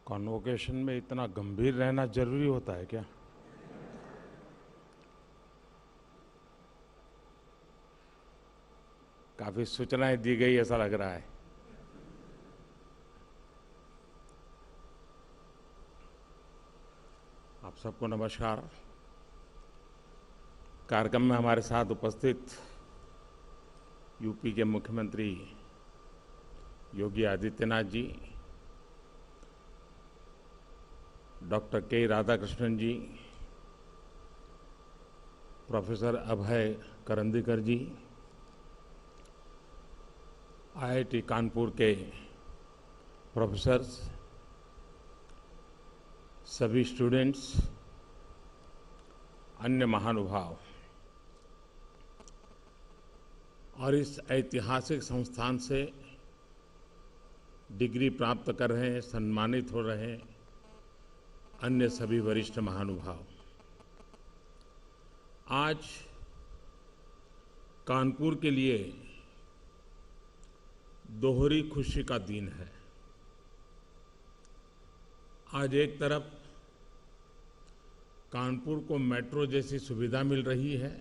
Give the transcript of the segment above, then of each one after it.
Convocation में इतना गंभीर रहना जरूरी होता है क्या? काफी सूचनाएं दी गई ऐसा लग रहा है। आप सबको नमस्कार। कार्यक्रम में हमारे साथ उपस्थित यूपी के मुख्यमंत्री योगी आदित्यनाथ जी, डॉक्टर के राधाकृष्णन जी, प्रोफेसर अभय करंदीकर जी, आईआईटी कानपुर के प्रोफेसर्स, सभी स्टूडेंट्स, अन्य महानुभाव और इस ऐतिहासिक संस्थान से डिग्री प्राप्त कर रहे हैं, सम्मानित हो रहे हैं अन्य सभी वरिष्ठ महानुभाव। आज कानपुर के लिए दोहरी खुशी का दिन है। आज एक तरफ कानपुर को मेट्रो जैसी सुविधा मिल रही है,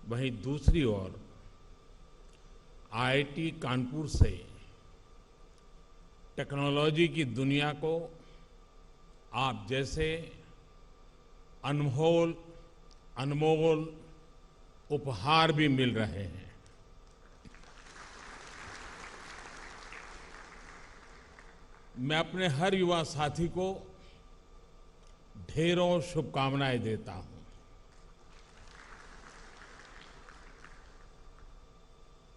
वहीं दूसरी ओर आईआईटी कानपुर से टेक्नोलॉजी की दुनिया को आप जैसे अनमोल उपहार भी मिल रहे हैं। मैं अपने हर युवा साथी को ढेरों शुभकामनाएं देता हूं।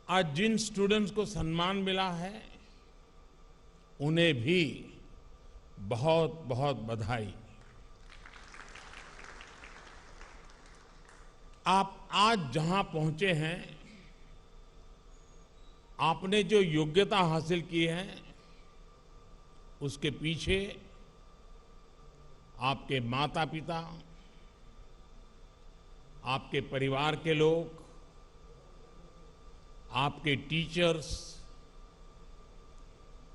आज जिन स्टूडेंट्स को सम्मान मिला है, उन्हें भी बहुत बहुत बधाई। आप आज जहां पहुंचे हैं, आपने जो योग्यता हासिल की है, उसके पीछे आपके माता पिता, आपके परिवार के लोग, आपके टीचर्स,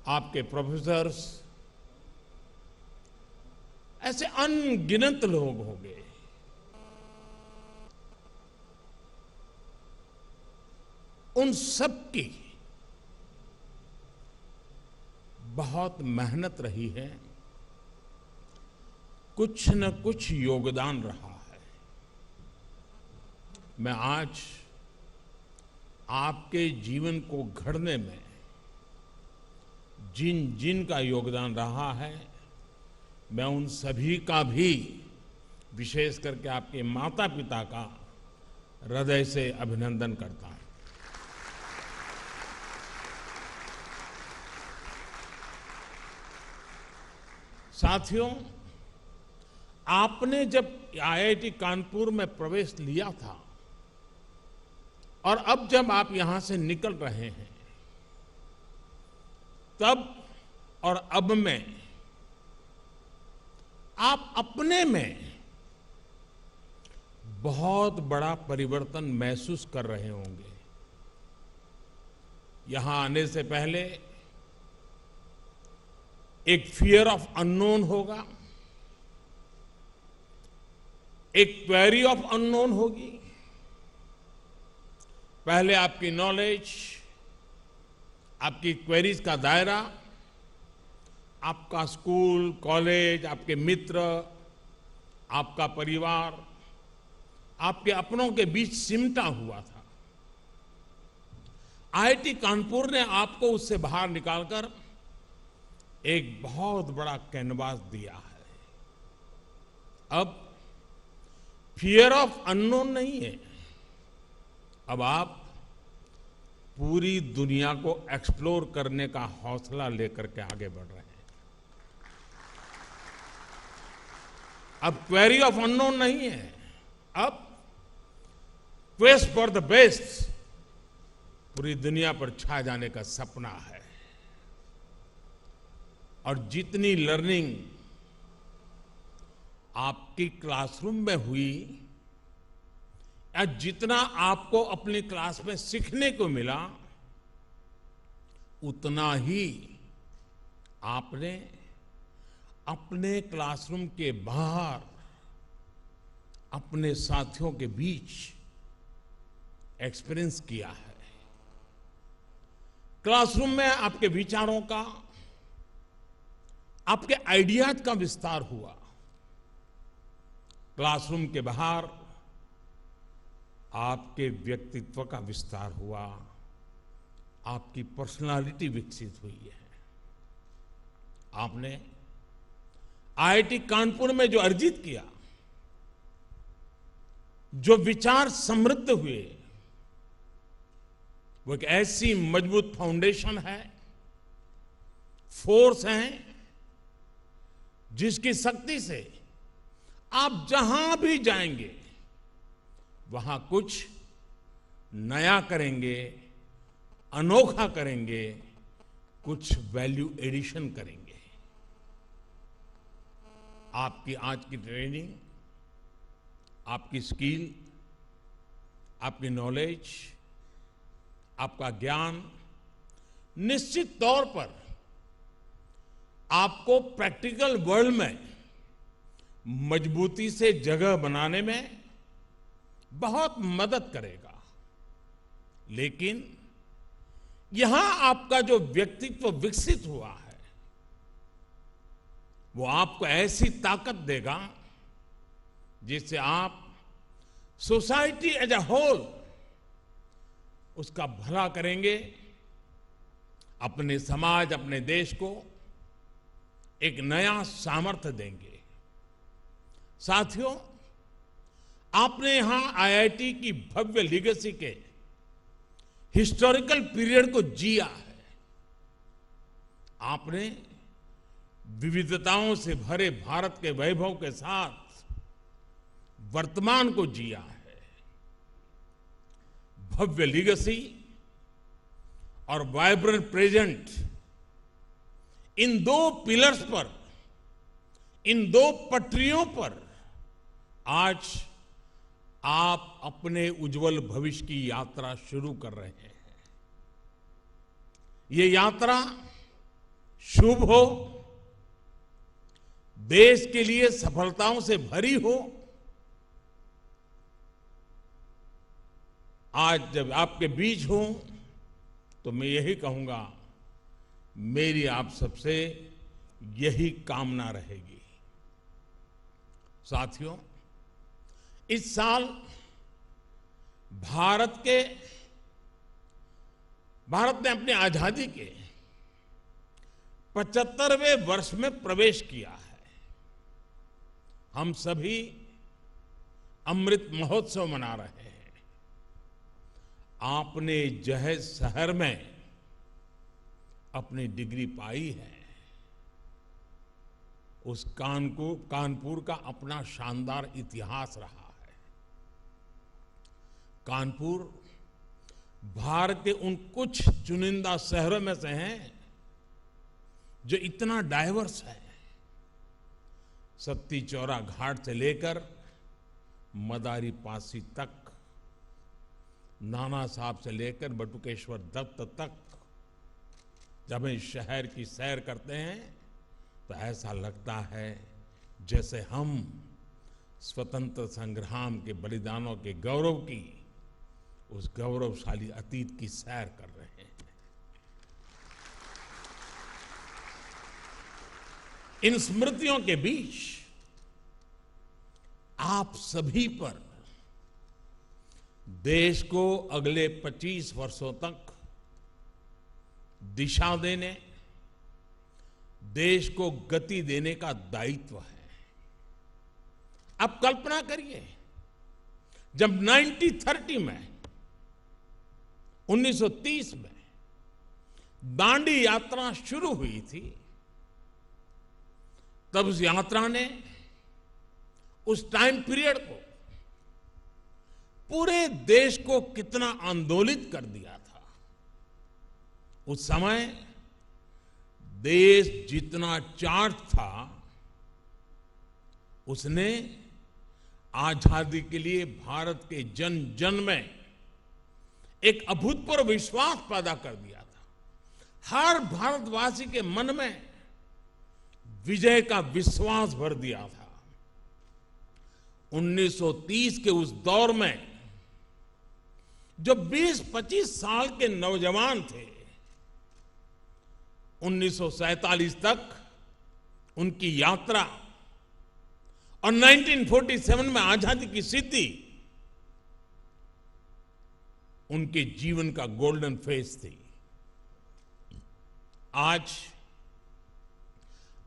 आपके प्रोफेसर्स, ऐसे अनगिनत लोग होंगे। उन सब की बहुत मेहनत रही है, कुछ न कुछ योगदान रहा है। मैं आज आपके जीवन को घड़ने में जिन जिन का योगदान रहा है, मैं उन सभी का भी, विशेष करके आपके माता पिता का हृदय से अभिनंदन करता हूं। साथियों, आपने जब आईआईटी कानपुर में प्रवेश लिया था और अब जब आप यहां से निकल रहे हैं, तब और अब में आप अपने में बहुत बड़ा परिवर्तन महसूस कर रहे होंगे। यहां आने से पहले एक फियर ऑफ अननोन होगा, एक क्वेरी ऑफ अननोन होगी। पहले आपकी नॉलेज, आपकी क्वेरीज का दायरा, आपका स्कूल, कॉलेज, आपके मित्र, आपका परिवार, आपके अपनों के बीच सिमटा हुआ था। आईआईटी कानपुर ने आपको उससे बाहर निकालकर एक बहुत बड़ा कैनवास दिया है। अब फियर ऑफ अननोन नहीं है, अब आप पूरी दुनिया को एक्सप्लोर करने का हौसला लेकर के आगे बढ़ रहे हैं। अब क्वेरी ऑफ अननोन नहीं है, अब क्वेस्ट फॉर द बेस्ट पूरी दुनिया पर छा जाने का सपना है। और जितनी लर्निंग आपकी क्लासरूम में हुई, या जितना आपको अपनी क्लास में सीखने को मिला, उतना ही आपने अपने क्लासरूम के बाहर अपने साथियों के बीच एक्सपीरियंस किया है। क्लासरूम में आपके विचारों का, आपके आइडियाज का विस्तार हुआ। क्लासरूम के बाहर आपके व्यक्तित्व का विस्तार हुआ, आपकी पर्सनालिटी विकसित हुई है। आपने आईआईटी कानपुर में जो अर्जित किया, जो विचार समृद्ध हुए, वो एक ऐसी मजबूत फाउंडेशन है, फोर्स है, जिसकी शक्ति से आप जहां भी जाएंगे वहां कुछ नया करेंगे, अनोखा करेंगे, कुछ वैल्यू एडिशन करेंगे। आपकी आज की ट्रेनिंग, आपकी स्किल, आपकी नॉलेज, आपका ज्ञान निश्चित तौर पर आपको प्रैक्टिकल वर्ल्ड में मजबूती से जगह बनाने में बहुत मदद करेगा। लेकिन यहां आपका जो व्यक्तित्व विकसित हुआ है, वो आपको ऐसी ताकत देगा जिससे आप सोसाइटी एज अ होल उसका भला करेंगे, अपने समाज, अपने देश को एक नया सामर्थ्य देंगे। साथियों, आपने यहां आईआईटी की भव्य लीगेसी के हिस्टोरिकल पीरियड को जिया है। आपने विविधताओं से भरे भारत के वैभव के साथ वर्तमान को जिया है। भव्य लीगेसी और वाइब्रेंट प्रेजेंट, इन दो पिलर्स पर, इन दो पटरियों पर आज आप अपने उज्जवल भविष्य की यात्रा शुरू कर रहे हैं। ये यात्रा शुभ हो, देश के लिए सफलताओं से भरी हो। आज जब आपके बीच हूं तो मैं यही कहूंगा, मेरी आप सबसे यही कामना रहेगी। साथियों, इस साल भारत ने अपनी आजादी के 75वें वर्ष में प्रवेश किया है। हम सभी अमृत महोत्सव मना रहे हैं। आपने जहेज शहर में अपनी डिग्री पाई है। उस कानपुर का अपना शानदार इतिहास रहा है। कानपुर भारत के उन कुछ चुनिंदा शहरों में से हैं जो इतना डाइवर्स है। सत्ती चौरा घाट से लेकर मदारी पासी तक, नाना साहब से लेकर बटुकेश्वर दत्त तक, जब हम शहर की सैर करते हैं तो ऐसा लगता है जैसे हम स्वतंत्र संग्राम के बलिदानों के गौरव की, उस गौरवशाली अतीत की सैर कर रहे हैं। इन स्मृतियों के बीच आप सभी पर देश को अगले 25 वर्षों तक दिशा देने, देश को गति देने का दायित्व है। अब कल्पना करिए, जब 1930 में 1930 में दांडी यात्रा शुरू हुई थी, तब उस यात्रा ने उस टाइम पीरियड को, पूरे देश को कितना आंदोलित कर दिया था। उस समय देश जितना चार्ज था, उसने आजादी के लिए भारत के जन जन में एक अभूतपूर्व विश्वास पैदा कर दिया था। हर भारतवासी के मन में विजय का विश्वास भर दिया था। 1930 के उस दौर में जो 20-25 साल के नौजवान थे, 1947 तक उनकी यात्रा और 1947 में आजादी की सिद्धि उनके जीवन का गोल्डन फेज थी। आज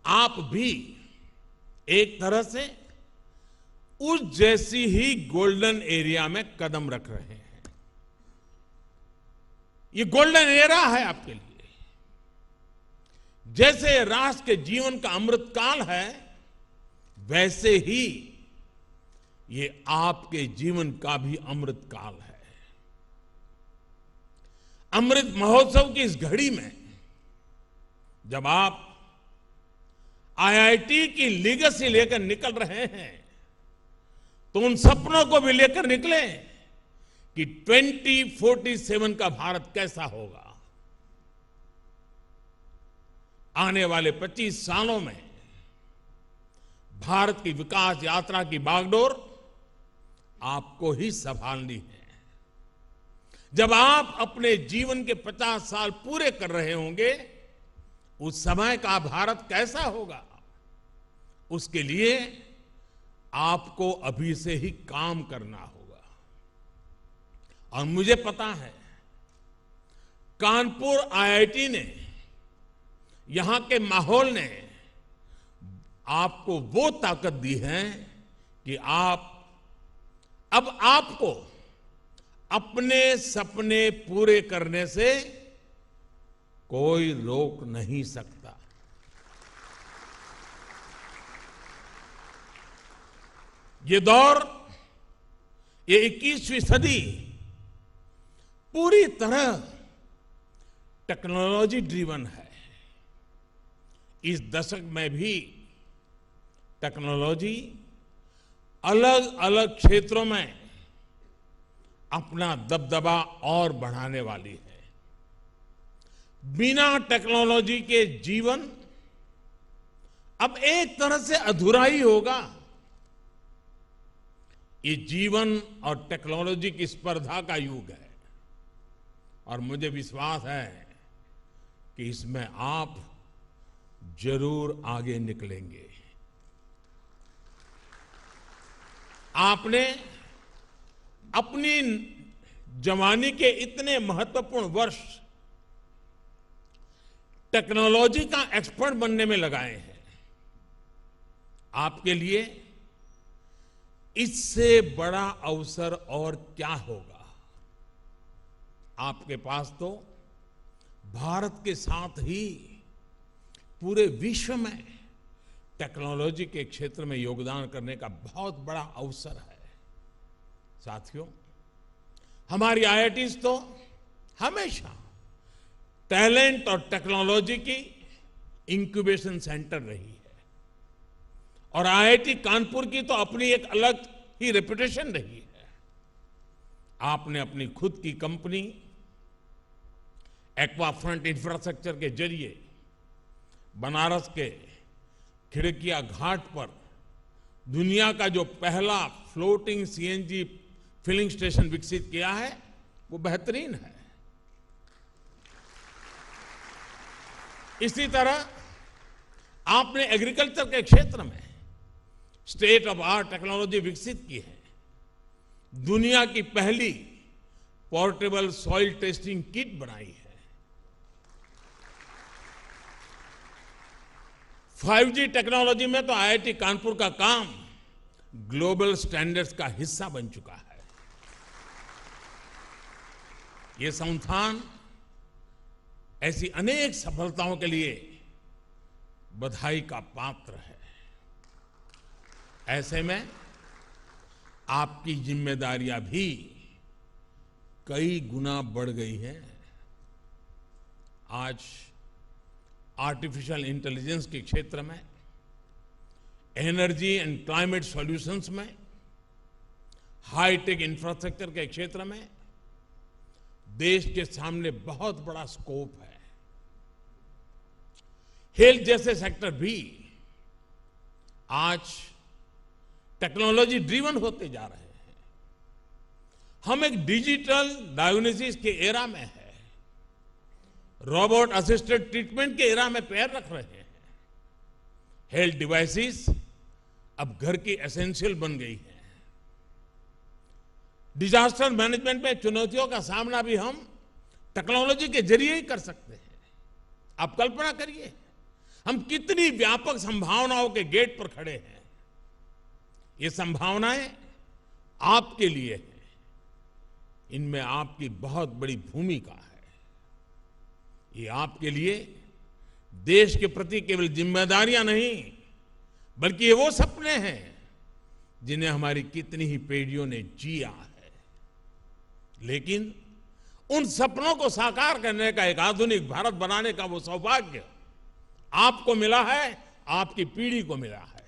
आप भी एक तरह से उस जैसी ही गोल्डन एरिया में कदम रख रहे हैं। ये गोल्डन एरा है आपके लिए। जैसे राष्ट्र के जीवन का अमृत काल है, वैसे ही ये आपके जीवन का भी अमृत काल है। अमृत महोत्सव की इस घड़ी में जब आप आईआईटी की लीगेसी लेकर निकल रहे हैं, तो उन सपनों को भी लेकर निकले कि 2047 का भारत कैसा होगा। आने वाले 25 सालों में भारत की विकास यात्रा की बागडोर आपको ही संभालनी है। जब आप अपने जीवन के 50 साल पूरे कर रहे होंगे, उस समय का भारत कैसा होगा, उसके लिए आपको अभी से ही काम करना होगा। और मुझे पता है, कानपुर आईआईटी ने, यहां के माहौल ने आपको वो ताकत दी है कि अब आपको अपने सपने पूरे करने से कोई रोक नहीं सकता। ये दौर, ये 21वीं सदी पूरी तरह टेक्नोलॉजी ड्रिवन है। इस दशक में भी टेक्नोलॉजी अलग अलग क्षेत्रों में अपना दबदबा और बढ़ाने वाली है। बिना टेक्नोलॉजी के जीवन अब एक तरह से अधूरा ही होगा। ये जीवन और टेक्नोलॉजी की स्पर्धा का युग है और मुझे विश्वास है कि इसमें आप जरूर आगे निकलेंगे। आपने अपनी जवानी के इतने महत्वपूर्ण वर्ष टेक्नोलॉजी का एक्सपर्ट बनने में लगाए हैं। आपके लिए इससे बड़ा अवसर और क्या होगा। आपके पास तो भारत के साथ ही पूरे विश्व में टेक्नोलॉजी के क्षेत्र में योगदान करने का बहुत बड़ा अवसर है। साथियों, हमारी आईआईटीज तो हमेशा टैलेंट और टेक्नोलॉजी की इंक्यूबेशन सेंटर रही है और आईआईटी कानपुर की तो अपनी एक अलग ही रेपुटेशन रही है। आपने अपनी खुद की कंपनी एक्वाफ्रंट इंफ्रास्ट्रक्चर के जरिए बनारस के खिड़किया घाट पर दुनिया का जो पहला फ्लोटिंग सीएनजी फिलिंग स्टेशन विकसित किया है, वो बेहतरीन है। इसी तरह आपने एग्रीकल्चर के क्षेत्र में स्टेट ऑफ आर्ट टेक्नोलॉजी विकसित की है। दुनिया की पहली पोर्टेबल सॉइल टेस्टिंग किट बनाई है। 5G टेक्नोलॉजी में तो आईआईटी कानपुर का काम ग्लोबल स्टैंडर्ड्स का हिस्सा बन चुका है। ये संस्थान ऐसी अनेक सफलताओं के लिए बधाई का पात्र है। ऐसे में आपकी जिम्मेदारियां भी कई गुना बढ़ गई हैं। आज आर्टिफिशियल इंटेलिजेंस के क्षेत्र में, एनर्जी एंड क्लाइमेट सॉल्यूशंस में, हाईटेक इंफ्रास्ट्रक्चर के क्षेत्र में देश के सामने बहुत बड़ा स्कोप है। हेल्थ जैसे सेक्टर भी आज टेक्नोलॉजी ड्रिवन होते जा रहे हैं। हम एक डिजिटल डायग्नोसिस के एरा में है, रोबोट असिस्टेड ट्रीटमेंट के एरा में पैर रख रहे हैं। हेल्थ डिवाइसेस अब घर की एसेंशियल बन गई है। डिजास्टर मैनेजमेंट में चुनौतियों का सामना भी हम टेक्नोलॉजी के जरिए ही कर सकते हैं। आप कल्पना करिए, हम कितनी व्यापक संभावनाओं के गेट पर खड़े हैं। ये संभावनाएं आपके लिए हैं, इनमें आपकी बहुत बड़ी भूमिका है। ये आपके लिए देश के प्रति केवल जिम्मेदारियां नहीं, बल्कि ये वो सपने हैं जिन्हें हमारी कितनी ही पीढ़ियों ने जिया है। लेकिन उन सपनों को साकार करने का, एक आधुनिक भारत बनाने का वो सौभाग्य आपको मिला है, आपकी पीढ़ी को मिला है।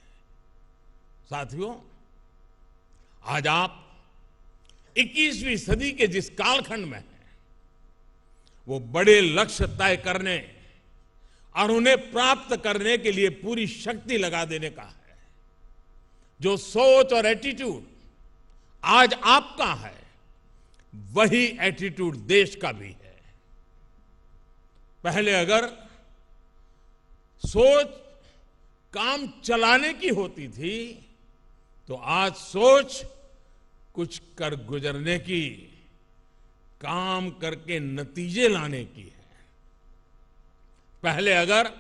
साथियों, आज आप 21वीं सदी के जिस कालखंड में हैं, वो बड़े लक्ष्य तय करने और उन्हें प्राप्त करने के लिए पूरी शक्ति लगा देने का है। जो सोच और एटीट्यूड आज आपका है, वही एटीट्यूड देश का भी है। पहले अगर सोच काम चलाने की होती थी, तो आज सोच कुछ कर गुजरने की, काम करके नतीजे लाने की है। पहले अगर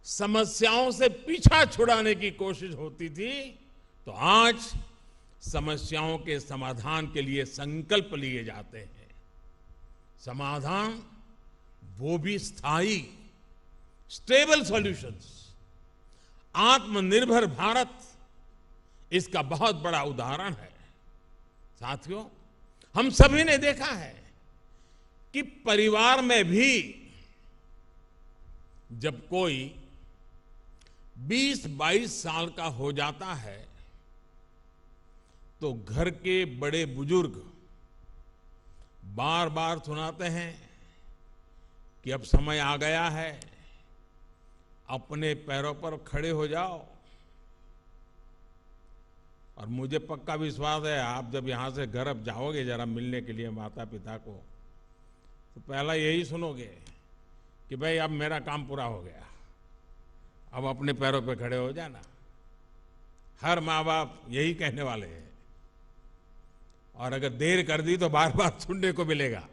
समस्याओं से पीछा छुड़ाने की कोशिश होती थी, तो आज समस्याओं के समाधान के लिए संकल्प लिए जाते हैं। समाधान वो भी स्थायी, स्टेबल सॉल्यूशंस। आत्मनिर्भर भारत इसका बहुत बड़ा उदाहरण है। साथियों, हम सभी ने देखा है कि परिवार में भी जब कोई 20-22 साल का हो जाता है, तो घर के बड़े बुजुर्ग बार बार सुनाते हैं कि अब समय आ गया है, अपने पैरों पर खड़े हो जाओ। और मुझे पक्का विश्वास है, आप जब यहां से घर अब जाओगे जरा मिलने के लिए माता पिता को, तो पहला यही सुनोगे कि भाई अब मेरा काम पूरा हो गया, अब अपने पैरों पर खड़े हो जाना। हर माँ बाप यही कहने वाले हैं, और अगर देर कर दी तो बार बार सुनने को मिलेगा।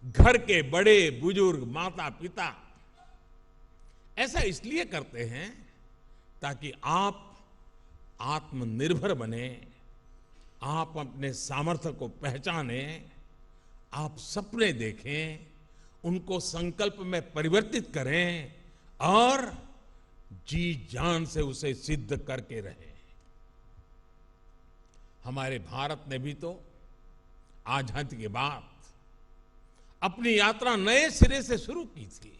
घर के बड़े बुजुर्ग, माता पिता ऐसा इसलिए करते हैं ताकि आप आत्मनिर्भर बने, आप अपने सामर्थ्य को पहचाने, आप सपने देखें, उनको संकल्प में परिवर्तित करें और जी जान से उसे सिद्ध करके रहें। हमारे भारत ने भी तो आजादी के बाद अपनी यात्रा नए सिरे से शुरू की थी।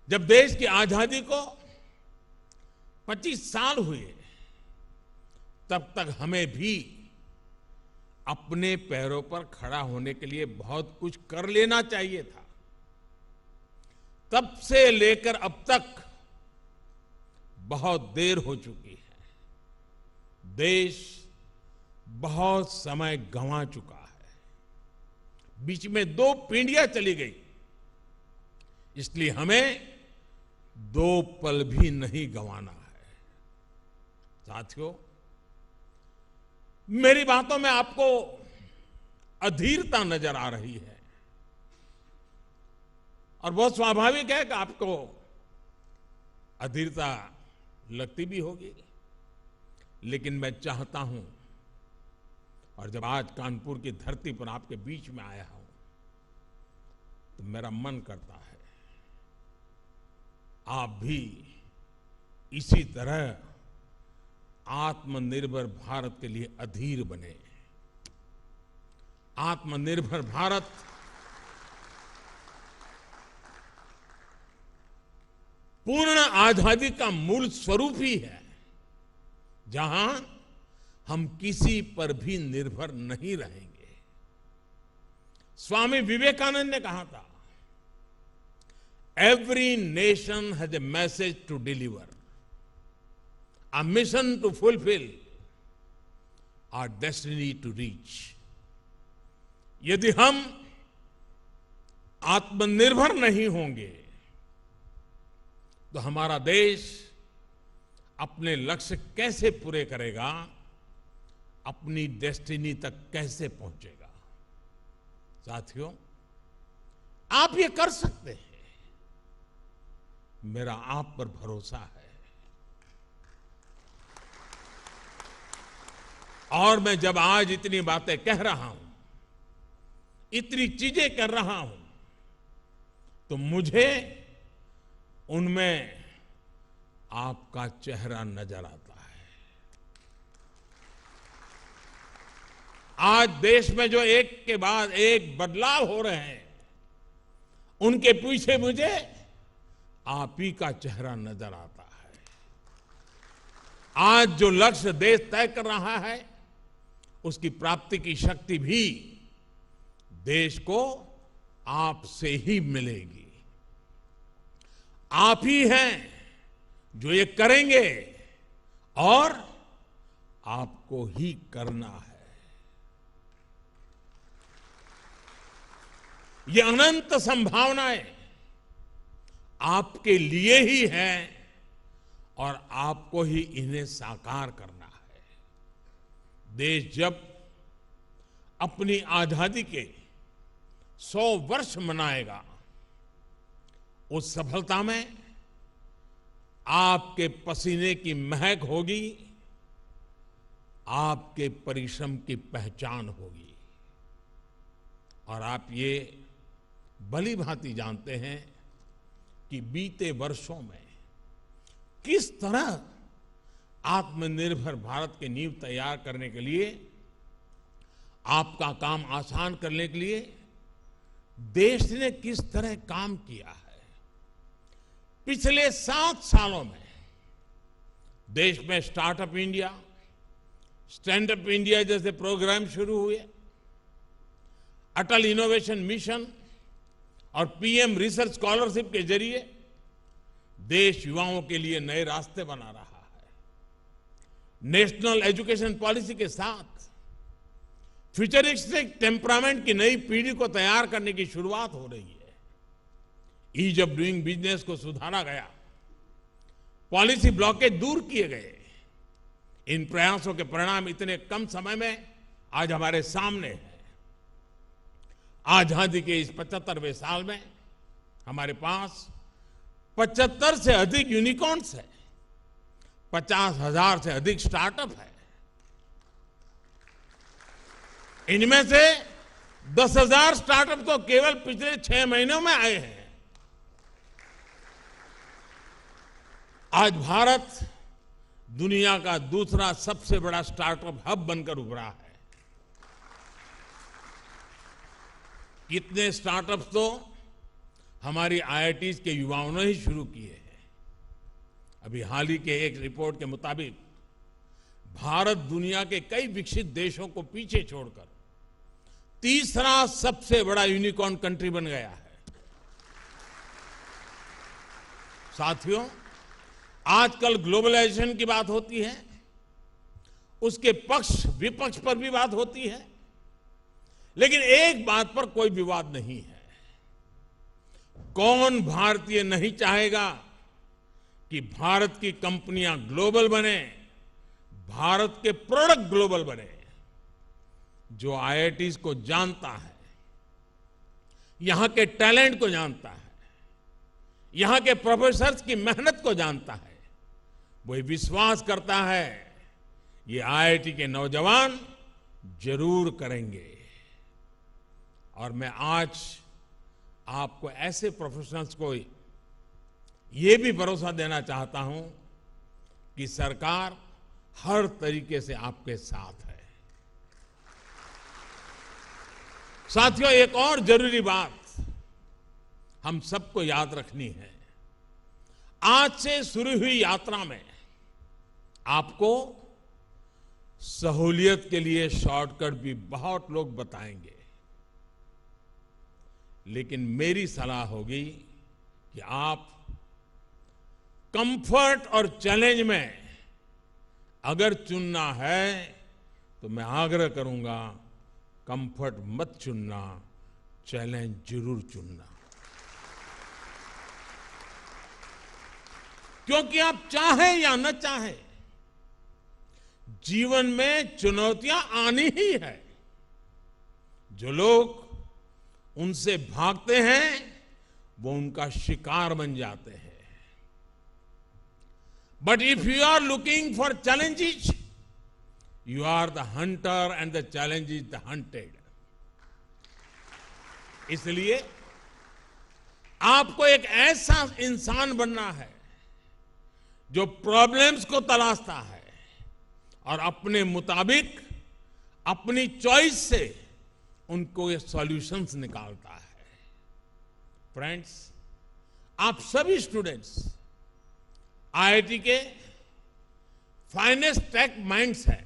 जब देश की आजादी को 25 साल हुए, तब तक हमें भी अपने पैरों पर खड़ा होने के लिए बहुत कुछ कर लेना चाहिए था। तब से लेकर अब तक बहुत देर हो चुकी है। देश बहुत समय गंवा चुका है, बीच में 2 पीढ़ियां चली गई। इसलिए हमें 2 पल भी नहीं गंवाना है। साथियों, मेरी बातों में आपको अधीरता नजर आ रही है, और बहुत स्वाभाविक है कि आपको अधीरता लगती भी होगी। लेकिन मैं चाहता हूं, और जब आज कानपुर की धरती पर आपके बीच में आया हूं, तो मेरा मन करता है आप भी इसी तरह आत्मनिर्भर भारत के लिए अधीर बने। आत्मनिर्भर भारत पूर्ण आजादी का मूल स्वरूप ही है, जहां हम किसी पर भी निर्भर नहीं रहेंगे। स्वामी विवेकानंद ने कहा था, Every nation has a message to deliver, a mission to fulfill, our destiny to reach. यदि हम आत्मनिर्भर नहीं होंगे तो हमारा देश अपने लक्ष्य कैसे पूरे करेगा, अपनी डेस्टिनी तक कैसे पहुंचेगा। साथियों, आप ये कर सकते हैं, मेरा आप पर भरोसा है। और मैं जब आज इतनी बातें कह रहा हूं, इतनी चीजें कर रहा हूं, तो मुझे उनमें आपका चेहरा नजर आता है। आज देश में जो एक के बाद एक बदलाव हो रहे हैं, उनके पीछे मुझे आप ही का चेहरा नजर आता है। आज जो लक्ष्य देश तय कर रहा है, उसकी प्राप्ति की शक्ति भी देश को आपसे ही मिलेगी। आप ही हैं जो ये करेंगे और आपको ही करना है। ये अनंत संभावनाएं आपके लिए ही हैं और आपको ही इन्हें साकार करना है। देश जब अपनी आजादी के 100 वर्ष मनाएगा, उस सफलता में आपके पसीने की महक होगी, आपके परिश्रम की पहचान होगी। और आप ये भली भांति जानते हैं कि बीते वर्षों में किस तरह आत्मनिर्भर भारत की नींव तैयार करने के लिए, आपका काम आसान करने के लिए देश ने किस तरह काम किया है। पिछले 7 सालों में देश में startup India, stand up India जैसे प्रोग्राम शुरू हुए, अटल इनोवेशन मिशन और पीएम रिसर्च स्कॉलरशिप के जरिए देश युवाओं के लिए नए रास्ते बना रहा है। नेशनल एजुकेशन पॉलिसी के साथ फ्यूचरिस्टिक टेम्परामेंट की नई पीढ़ी को तैयार करने की शुरुआत हो रही है। ईज ऑफ डूइंग बिजनेस को सुधारा गया, पॉलिसी ब्लॉकेज दूर किए गए। इन प्रयासों के परिणाम इतने कम समय में आज हमारे सामने हैं। आजादी के इस 75वें साल में हमारे पास 75 से अधिक यूनिकॉर्न्स है, 50,000 से अधिक स्टार्टअप है। इनमें से 10,000 स्टार्टअप तो केवल पिछले 6 महीनों में आए हैं। आज भारत दुनिया का दूसरा सबसे बड़ा स्टार्टअप हब बनकर उभरा है। कितने स्टार्टअप्स तो हमारी आईआईटीज के युवाओं ने ही शुरू किए हैं। अभी हाल ही के एक रिपोर्ट के मुताबिक भारत दुनिया के कई विकसित देशों को पीछे छोड़कर तीसरा सबसे बड़ा यूनिकॉर्न कंट्री बन गया है। साथियों, आजकल ग्लोबलाइजेशन की बात होती है, उसके पक्ष विपक्ष पर भी बात होती है, लेकिन एक बात पर कोई विवाद नहीं है। कौन भारतीय नहीं चाहेगा कि भारत की कंपनियां ग्लोबल बने, भारत के प्रोडक्ट ग्लोबल बने। जो आईआईटीज को जानता है, यहां के टैलेंट को जानता है, यहां के प्रोफेसर्स की मेहनत को जानता है, वो विश्वास करता है ये आईआईटी के नौजवान जरूर करेंगे। और मैं आज आपको ऐसे प्रोफेशनल्स को ये भी भरोसा देना चाहता हूं कि सरकार हर तरीके से आपके साथ है। साथियों, एक और जरूरी बात हम सबको याद रखनी है। आज से शुरू हुई यात्रा में आपको सहूलियत के लिए शॉर्टकट भी बहुत लोग बताएंगे, लेकिन मेरी सलाह होगी कि आप कंफर्ट और चैलेंज में अगर चुनना है तो मैं आग्रह करूंगा, कंफर्ट मत चुनना, चैलेंज जरूर चुनना। क्योंकि आप चाहें या न चाहें, जीवन में चुनौतियां आनी ही है। जो लोग उनसे भागते हैं वो उनका शिकार बन जाते हैं। But if you are looking for challenges, you are the hunter and the challenge is the hunted. इसलिए आपको एक ऐसा इंसान बनना है जो प्रॉब्लम्स को तलाशता है और अपने मुताबिक, अपनी चॉइस से उनको ये सॉल्यूशंस निकालता है। फ्रेंड्स, आप सभी स्टूडेंट्स आईआईटी के फाइनेस्ट टेक माइंड्स हैं।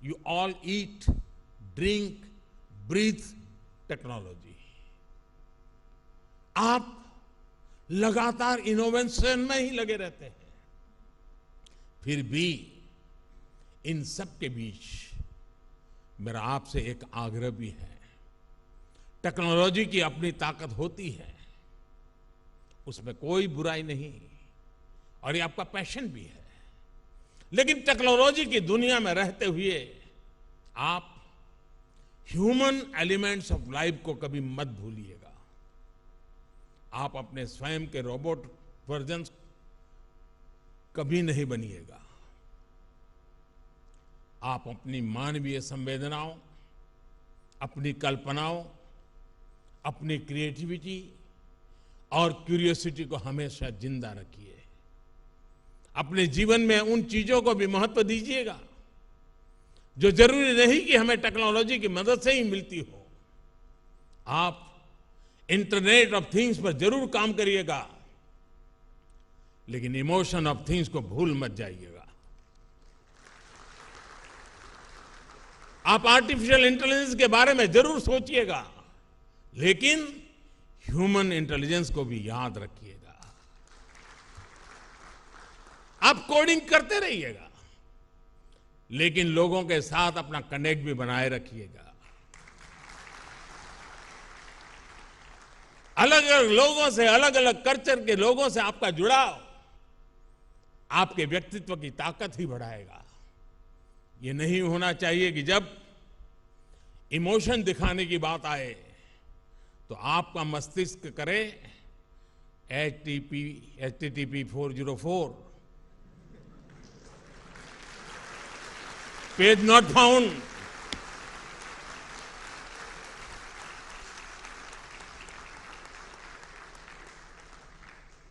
You all eat, drink, breathe technology. आप लगातार इनोवेशन में ही लगे रहते हैं। फिर भी इन सब के बीच मेरा आपसे एक आग्रह भी है। टेक्नोलॉजी की अपनी ताकत होती है, उसमें कोई बुराई नहीं, और ये आपका पैशन भी है। लेकिन टेक्नोलॉजी की दुनिया में रहते हुए आप ह्यूमन एलिमेंट्स ऑफ लाइफ को कभी मत भूलिएगा। आप अपने स्वयं के रोबोट वर्जन्स कभी नहीं बनिएगा। आप अपनी मानवीय संवेदनाओं, अपनी कल्पनाओं, अपनी क्रिएटिविटी और क्यूरियोसिटी को हमेशा जिंदा रखिए। अपने जीवन में उन चीजों को भी महत्व दीजिएगा जो जरूरी नहीं कि हमें टेक्नोलॉजी की मदद से ही मिलती हो। आप इंटरनेट ऑफ थिंग्स पर जरूर काम करिएगा, लेकिन इमोशन ऑफ थिंग्स को भूल मत जाइएगा। आप आर्टिफिशियल इंटेलिजेंस के बारे में जरूर सोचिएगा, लेकिन ह्यूमन इंटेलिजेंस को भी याद रखिएगा। आप कोडिंग करते रहिएगा, लेकिन लोगों के साथ अपना कनेक्ट भी बनाए रखिएगा। अलग अलग लोगों से, अलग अलग कल्चर के लोगों से आपका जुड़ाव आपके व्यक्तित्व की ताकत ही बढ़ाएगा। ये नहीं होना चाहिए कि जब इमोशन दिखाने की बात आए तो आपका मस्तिष्क करे HTTP 404 पेज नॉट फाउंड।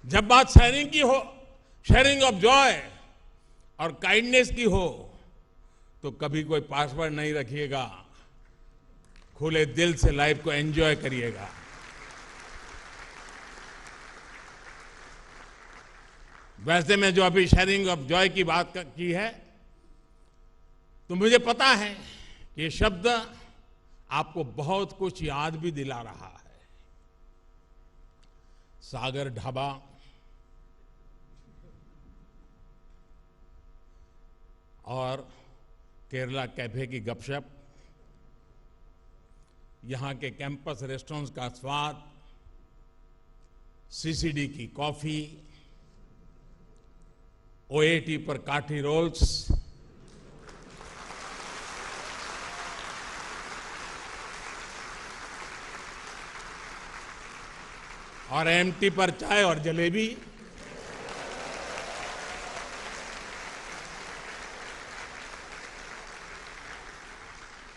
जब बात शेयरिंग की हो, शेयरिंग ऑफ जॉय और काइंडनेस की हो, तो कभी कोई पासवर्ड नहीं रखिएगा। खुले दिल से लाइफ को एंजॉय करिएगा। वैसे में जो अभी शेयरिंग ऑफ जॉय की बात की है, तो मुझे पता है कि ये शब्द आपको बहुत कुछ याद भी दिला रहा है। सागर ढाबा, और केरला कैफे की गपशप, यहां के कैंपस रेस्टोरेंट्स का स्वाद, सीसीडी की कॉफी, ओएटी पर काठी रोल्स, और एमटी पर चाय और जलेबी,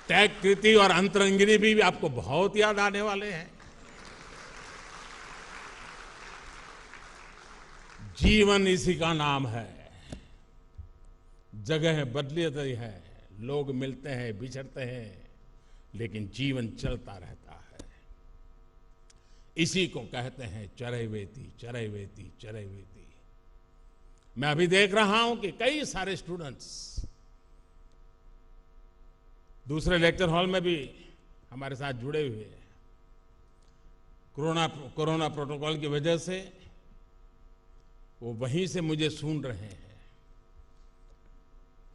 टैग कृति और अंतरंगिनी भी आपको बहुत याद आने वाले हैं। जीवन इसी का नाम है। जगह बदलती है, लोग मिलते हैं, बिछड़ते हैं, लेकिन जीवन चलता रहता है। इसी को कहते हैं चरैवेति, चरैवेति, चरैवेति। मैं अभी देख रहा हूं कि कई सारे स्टूडेंट्स दूसरे लेक्चर हॉल में भी हमारे साथ जुड़े हुए हैं। कोरोना प्रोटोकॉल की वजह से वो वहीं से मुझे सुन रहे हैं।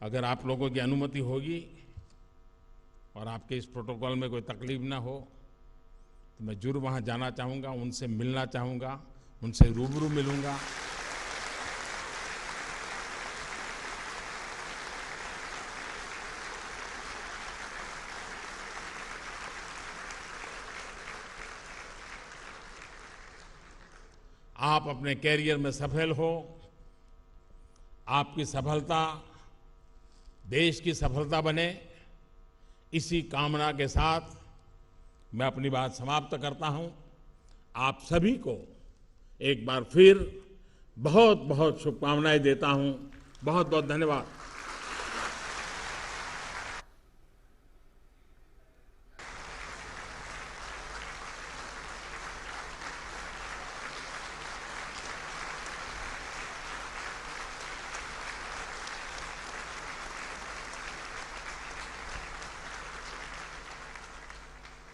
अगर आप लोगों की अनुमति होगी और आपके इस प्रोटोकॉल में कोई तकलीफ ना हो तो मैं जरूर वहाँ जाना चाहूँगा, उनसे मिलना चाहूँगा, उनसे रूबरू मिलूँगा। आप अपने कैरियर में सफल हो, आपकी सफलता देश की सफलता बने, इसी कामना के साथ मैं अपनी बात समाप्त करता हूं। आप सभी को एक बार फिर बहुत बहुत शुभकामनाएं देता हूं। बहुत बहुत धन्यवाद।